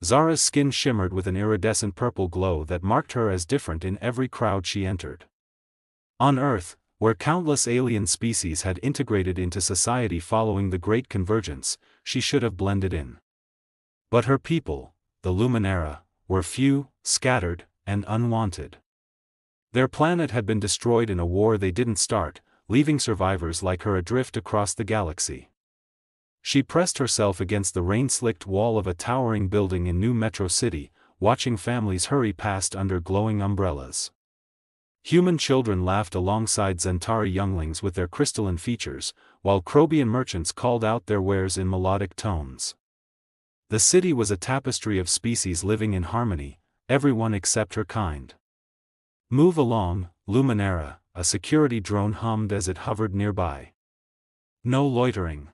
Zara's skin shimmered with an iridescent purple glow that marked her as different in every crowd she entered. On Earth, where countless alien species had integrated into society following the Great Convergence, she should have blended in. But her people, the Luminara, were few, scattered, and unwanted. Their planet had been destroyed in a war they didn't start, leaving survivors like her adrift across the galaxy. She pressed herself against the rain-slicked wall of a towering building in New Metro City, watching families hurry past under glowing umbrellas. Human children laughed alongside Zentari younglings with their crystalline features, while Krobian merchants called out their wares in melodic tones. The city was a tapestry of species living in harmony, everyone except her kind. "Move along, Luminara," a security drone hummed as it hovered nearby. "No loitering."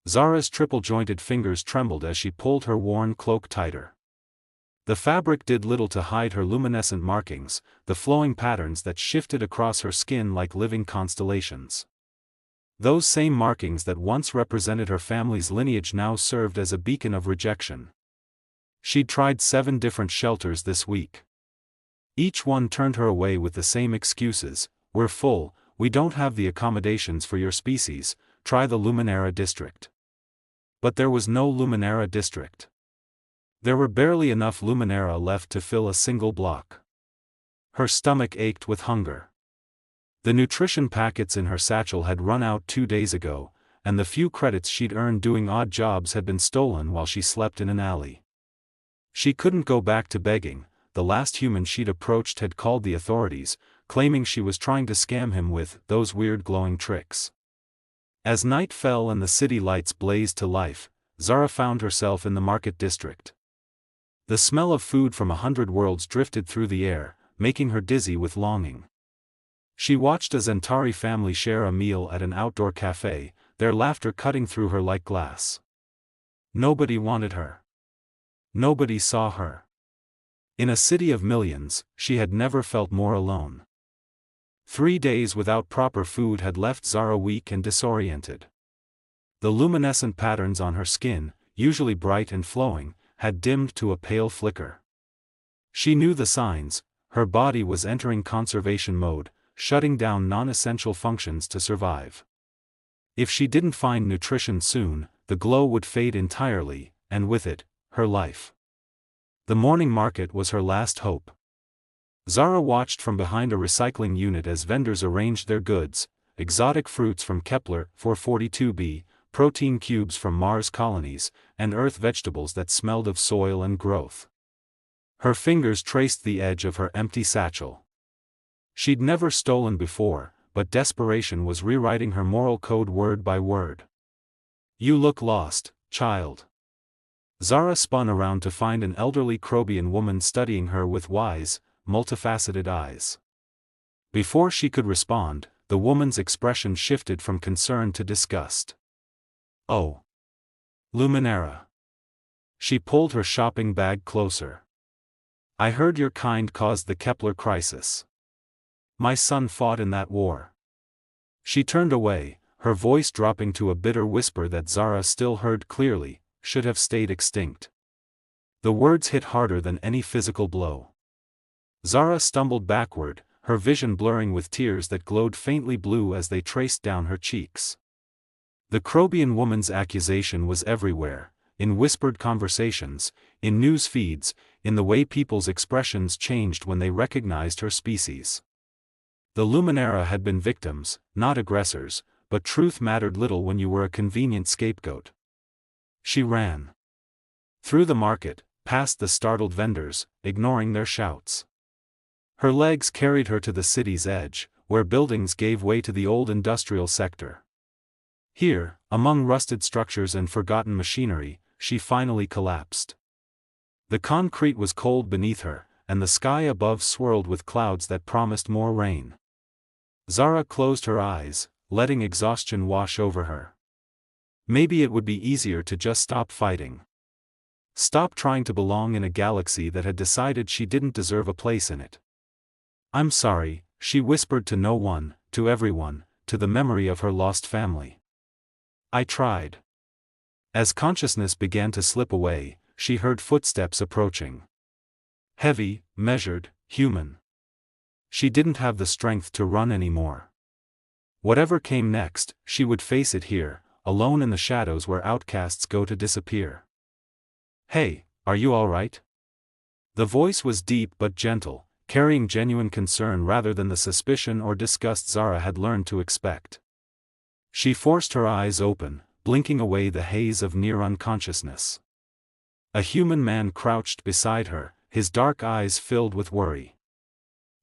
Zara's triple-jointed fingers trembled as she pulled her worn cloak tighter. The fabric did little to hide her luminescent markings, the flowing patterns that shifted across her skin like living constellations. Those same markings that once represented her family's lineage now served as a beacon of rejection. She'd tried 7 different shelters this week. Each one turned her away with the same excuses: "We're full, we don't have the accommodations for your species, try the Luminara district." But there was no Luminara district. There were barely enough Luminara left to fill a single block. Her stomach ached with hunger. The nutrition packets in her satchel had run out 2 days ago, and the few credits she'd earned doing odd jobs had been stolen while she slept in an alley. She couldn't go back to begging. The last human she'd approached had called the authorities, claiming she was trying to scam him with those weird glowing tricks. As night fell and the city lights blazed to life, Zara found herself in the market district. The smell of food from 100 worlds drifted through the air, making her dizzy with longing. She watched a Zentari family share a meal at an outdoor cafe, their laughter cutting through her like glass. Nobody wanted her. Nobody saw her. In a city of millions, she had never felt more alone. 3 days without proper food had left Zara weak and disoriented. The luminescent patterns on her skin, usually bright and flowing, had dimmed to a pale flicker. She knew the signs: her body was entering conservation mode, shutting down non-essential functions to survive. If she didn't find nutrition soon, the glow would fade entirely, and with it, her life. The morning market was her last hope. Zara watched from behind a recycling unit as vendors arranged their goods: exotic fruits from Kepler 442b, protein cubes from Mars colonies, and Earth vegetables that smelled of soil and growth. Her fingers traced the edge of her empty satchel. She'd never stolen before, but desperation was rewriting her moral code word by word. "You look lost, child." Zara spun around to find an elderly Krobian woman studying her with wise, multifaceted eyes. Before she could respond, the woman's expression shifted from concern to disgust. "Oh. Luminara." She pulled her shopping bag closer. "I heard your kind caused the Kepler crisis. My son fought in that war." She turned away, her voice dropping to a bitter whisper that Zara still heard clearly: "Should have stayed extinct." The words hit harder than any physical blow. Zara stumbled backward, her vision blurring with tears that glowed faintly blue as they traced down her cheeks. The Krobian woman's accusation was everywhere: in whispered conversations, in news feeds, in the way people's expressions changed when they recognized her species. The Luminara had been victims, not aggressors, but truth mattered little when you were a convenient scapegoat. She ran. Through the market, past the startled vendors, ignoring their shouts. Her legs carried her to the city's edge, where buildings gave way to the old industrial sector. Here, among rusted structures and forgotten machinery, she finally collapsed. The concrete was cold beneath her, and the sky above swirled with clouds that promised more rain. Zara closed her eyes, letting exhaustion wash over her. Maybe it would be easier to just stop fighting. Stop trying to belong in a galaxy that had decided she didn't deserve a place in it. "I'm sorry," she whispered to no one, to everyone, to the memory of her lost family. "I tried." As consciousness began to slip away, she heard footsteps approaching. Heavy, measured, human. She didn't have the strength to run anymore. Whatever came next, she would face it here, alone in the shadows where outcasts go to disappear. "Hey, are you all right?" The voice was deep but gentle, carrying genuine concern rather than the suspicion or disgust Zara had learned to expect. She forced her eyes open, blinking away the haze of near unconsciousness. A human man crouched beside her, his dark eyes filled with worry.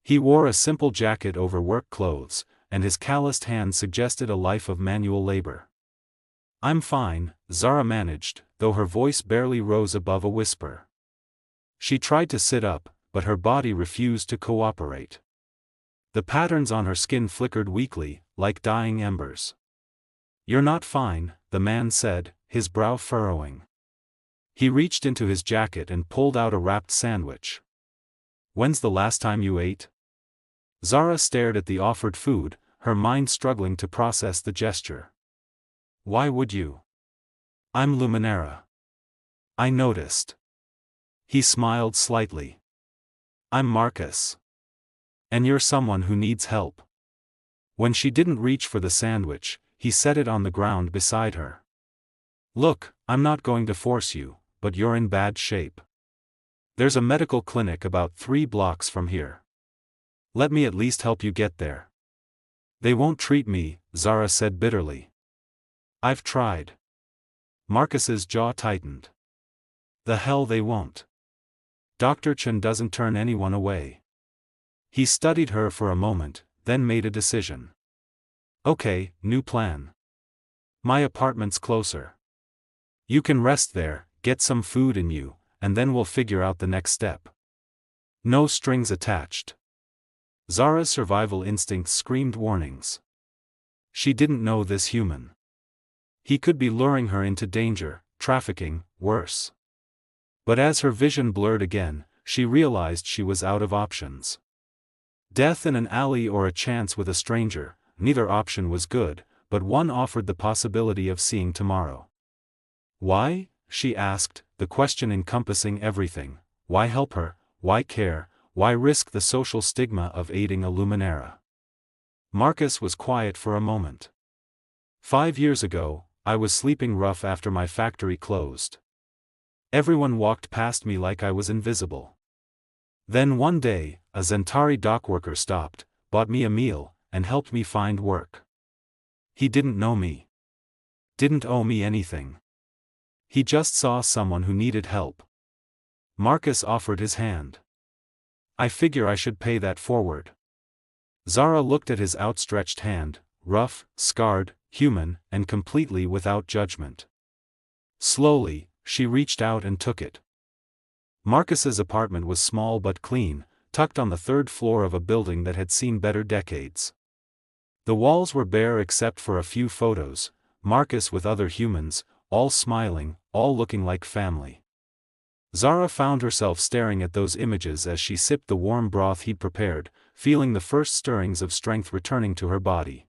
He wore a simple jacket over work clothes, and his calloused hand suggested a life of manual labor. "I'm fine," Zara managed, though her voice barely rose above a whisper. She tried to sit up, but her body refused to cooperate. The patterns on her skin flickered weakly, like dying embers. "You're not fine," the man said, his brow furrowing. He reached into his jacket and pulled out a wrapped sandwich. "When's the last time you ate?" Zara stared at the offered food, her mind struggling to process the gesture. "Why would you?" "I'm Luminara." "I noticed." He smiled slightly. "I'm Marcus. And you're someone who needs help." When she didn't reach for the sandwich, he set it on the ground beside her. "Look, I'm not going to force you, but you're in bad shape. There's a medical clinic about 3 blocks from here. Let me at least help you get there." "They won't treat me," Zara said bitterly. "I've tried." Marcus's jaw tightened. "The hell they won't. Dr. Chen doesn't turn anyone away." He studied her for a moment, then made a decision. "Okay, new plan. My apartment's closer. You can rest there, get some food in you, and then we'll figure out the next step. No strings attached." Zara's survival instincts screamed warnings. She didn't know this human. He could be luring her into danger, trafficking, worse. But as her vision blurred again, she realized she was out of options. Death in an alley or a chance with a stranger, neither option was good, but one offered the possibility of seeing tomorrow. "Why?" she asked, the question encompassing everything. Why help her? Why care? Why risk the social stigma of aiding a Luminara? Marcus was quiet for a moment. "5 years ago, I was sleeping rough after my factory closed. Everyone walked past me like I was invisible. Then one day, a Zentari dockworker stopped, bought me a meal, and helped me find work. He didn't know me. Didn't owe me anything. He just saw someone who needed help." Marcus offered his hand. "I figure I should pay that forward." Zara looked at his outstretched hand, rough, scarred, human, and completely without judgment. Slowly, she reached out and took it. Marcus's apartment was small but clean, tucked on the 3rd floor of a building that had seen better decades. The walls were bare except for a few photos, Marcus with other humans, all smiling, all looking like family. Zara found herself staring at those images as she sipped the warm broth he'd prepared, feeling the first stirrings of strength returning to her body.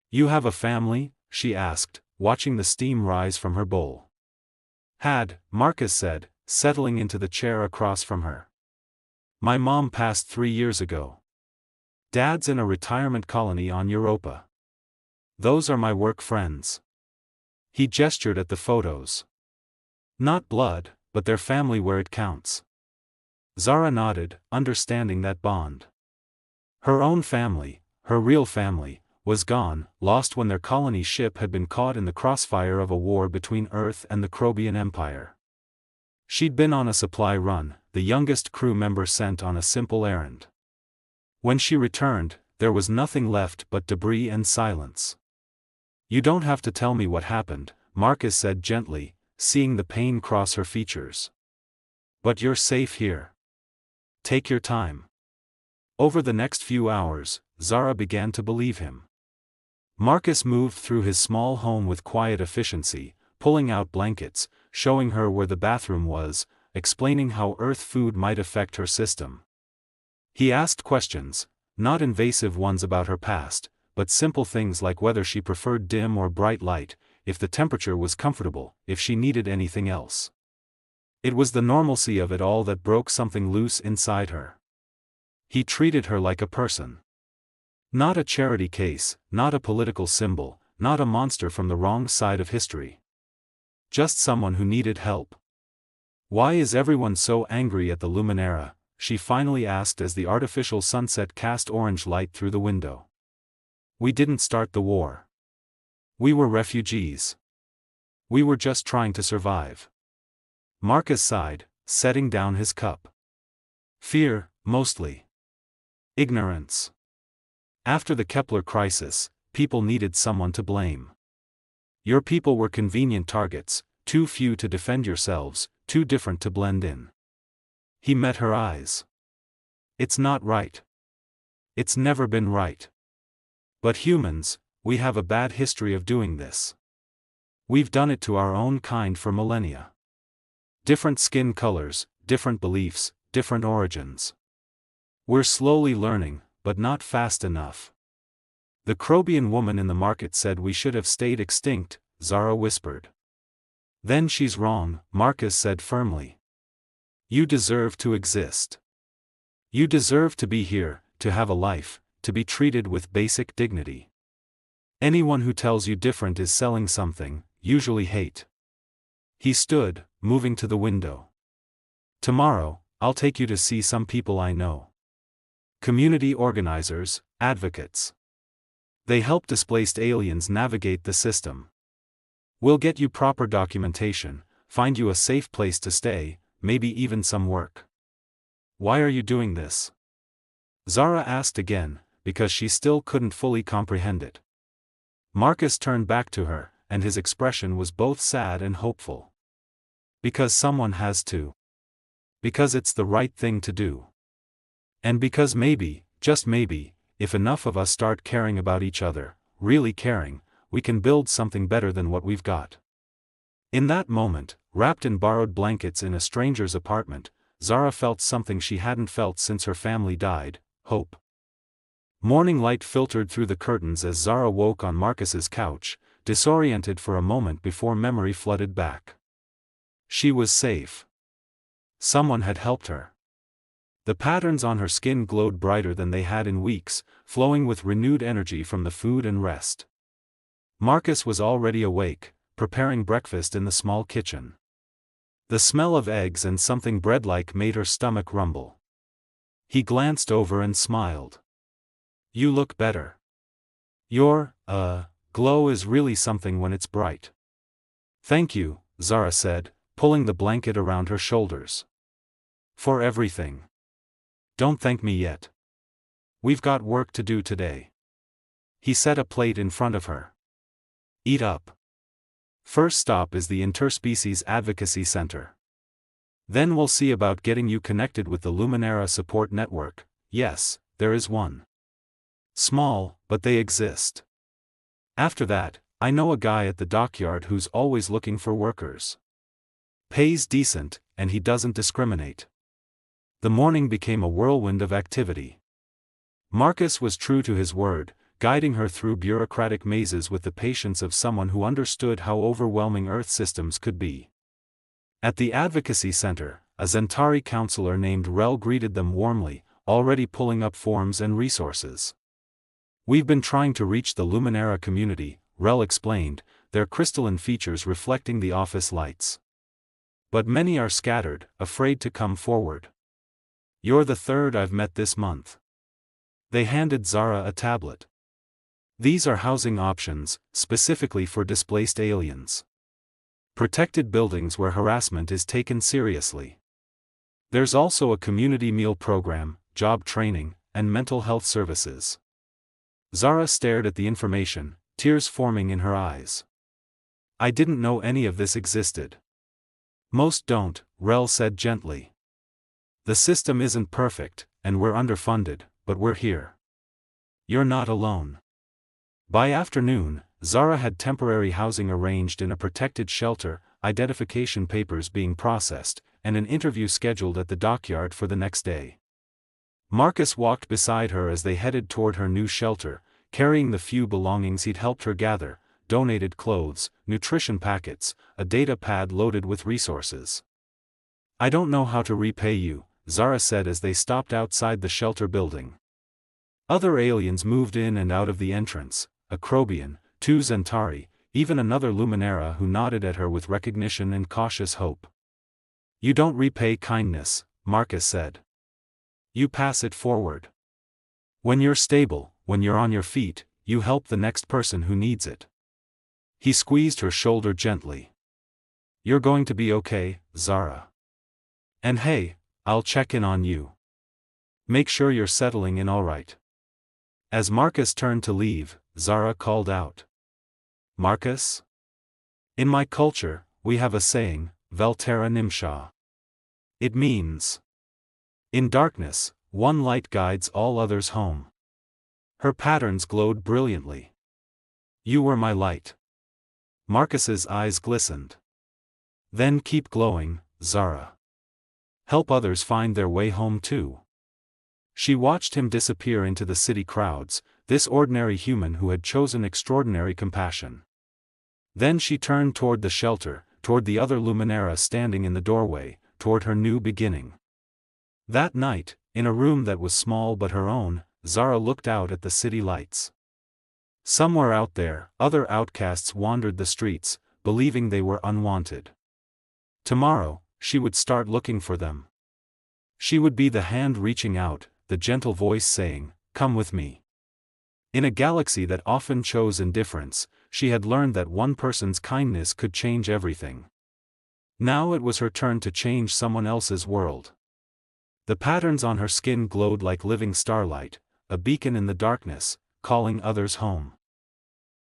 "You have a family?" she asked, watching the steam rise from her bowl. "Had," Marcus said, settling into the chair across from her. "My mom passed 3 years ago. Dad's in a retirement colony on Europa. Those are my work friends." He gestured at the photos. "Not blood, but their family where it counts." Zara nodded, understanding that bond. Her own family, her real family, was gone, lost when their colony ship had been caught in the crossfire of a war between Earth and the Crobian Empire. She'd been on a supply run, the youngest crew member sent on a simple errand. When she returned, there was nothing left but debris and silence. "You don't have to tell me what happened," Marcus said gently, seeing the pain cross her features. "But you're safe here. Take your time." Over the next few hours, Zara began to believe him. Marcus moved through his small home with quiet efficiency, pulling out blankets, showing her where the bathroom was, explaining how Earth food might affect her system. He asked questions, not invasive ones about her past, but simple things like whether she preferred dim or bright light, if the temperature was comfortable, if she needed anything else. It was the normalcy of it all that broke something loose inside her. He treated her like a person. Not a charity case, not a political symbol, not a monster from the wrong side of history. Just someone who needed help. "Why is everyone so angry at the Luminera?" she finally asked as the artificial sunset cast orange light through the window. "We didn't start the war. We were refugees. We were just trying to survive." Marcus sighed, setting down his cup. "Fear, mostly. Ignorance. After the Kepler crisis, people needed someone to blame. Your people were convenient targets, too few to defend yourselves, too different to blend in." He met her eyes. "It's not right. It's never been right. But humans, we have a bad history of doing this. We've done it to our own kind for millennia. Different skin colors, different beliefs, different origins. We're slowly learning, but not fast enough." "The Crobian woman in the market said we should have stayed extinct," Zara whispered. "Then she's wrong," Marcus said firmly. "You deserve to exist. You deserve to be here, to have a life, to be treated with basic dignity. Anyone who tells you different is selling something, usually hate." He stood, moving to the window. "Tomorrow, I'll take you to see some people I know. Community organizers, advocates. They help displaced aliens navigate the system. We'll get you proper documentation, find you a safe place to stay, maybe even some work." "Why are you doing this?" Zara asked again, because she still couldn't fully comprehend it. Marcus turned back to her, and his expression was both sad and hopeful. "Because someone has to. Because it's the right thing to do. And because maybe, just maybe, if enough of us start caring about each other, really caring, we can build something better than what we've got." In that moment, wrapped in borrowed blankets in a stranger's apartment, Zara felt something she hadn't felt since her family died: hope. Morning light filtered through the curtains as Zara woke on Marcus's couch, disoriented for a moment before memory flooded back. She was safe. Someone had helped her. The patterns on her skin glowed brighter than they had in weeks, flowing with renewed energy from the food and rest. Marcus was already awake, preparing breakfast in the small kitchen. The smell of eggs and something bread-like made her stomach rumble. He glanced over and smiled. "You look better. Your, glow is really something when it's bright." "Thank you," Zara said, pulling the blanket around her shoulders. "For everything. Don't thank me yet. We've got work to do today." He set a plate in front of her. "Eat up. First stop is the Interspecies Advocacy Center. Then we'll see about getting you connected with the Luminera Support Network. Yes, there is one. Small, but they exist. After that, I know a guy at the dockyard who's always looking for workers. Pays decent, and he doesn't discriminate." The morning became a whirlwind of activity. Marcus was true to his word, guiding her through bureaucratic mazes with the patience of someone who understood how overwhelming Earth systems could be. At the Advocacy Center, a Zentari counselor named Rel greeted them warmly, already pulling up forms and resources. "We've been trying to reach the Luminera community," Rel explained, their crystalline features reflecting the office lights. "But many are scattered, afraid to come forward. You're the third I've met this month." They handed Zara a tablet. "These are housing options, specifically for displaced aliens. Protected buildings where harassment is taken seriously. There's also a community meal program, job training, and mental health services." Zara stared at the information, tears forming in her eyes. "I didn't know any of this existed." "Most don't," Rel said gently. "The system isn't perfect, and we're underfunded, but we're here. You're not alone." By afternoon, Zara had temporary housing arranged in a protected shelter, identification papers being processed, and an interview scheduled at the dockyard for the next day. Marcus walked beside her as they headed toward her new shelter, carrying the few belongings he'd helped her gather: donated clothes, nutrition packets, a data pad loaded with resources. I don't know how to repay you, Zara said as they stopped outside the shelter building. Other aliens moved in and out of the entrance, a Crobian, 2 Zentari, even another Luminera who nodded at her with recognition and cautious hope. You don't repay kindness, Marcus said. You pass it forward. When you're stable, when you're on your feet, you help the next person who needs it. He squeezed her shoulder gently. You're going to be okay, Zara. And hey, I'll check in on you. Make sure you're settling in all right. As Marcus turned to leave, Zara called out. Marcus? In my culture, we have a saying, Velterra Nimsha. It means, in darkness, one light guides all others home. Her patterns glowed brilliantly. You were my light. Marcus's eyes glistened. Then keep glowing, Zara. Help others find their way home too. She watched him disappear into the city crowds, this ordinary human who had chosen extraordinary compassion. Then she turned toward the shelter, toward the other Luminera standing in the doorway, toward her new beginning. That night, in a room that was small but her own, Zara looked out at the city lights. Somewhere out there, other outcasts wandered the streets, believing they were unwanted. Tomorrow, she would start looking for them. She would be the hand reaching out, the gentle voice saying, "Come with me." In a galaxy that often chose indifference, she had learned that one person's kindness could change everything. Now it was her turn to change someone else's world. The patterns on her skin glowed like living starlight, a beacon in the darkness, calling others home.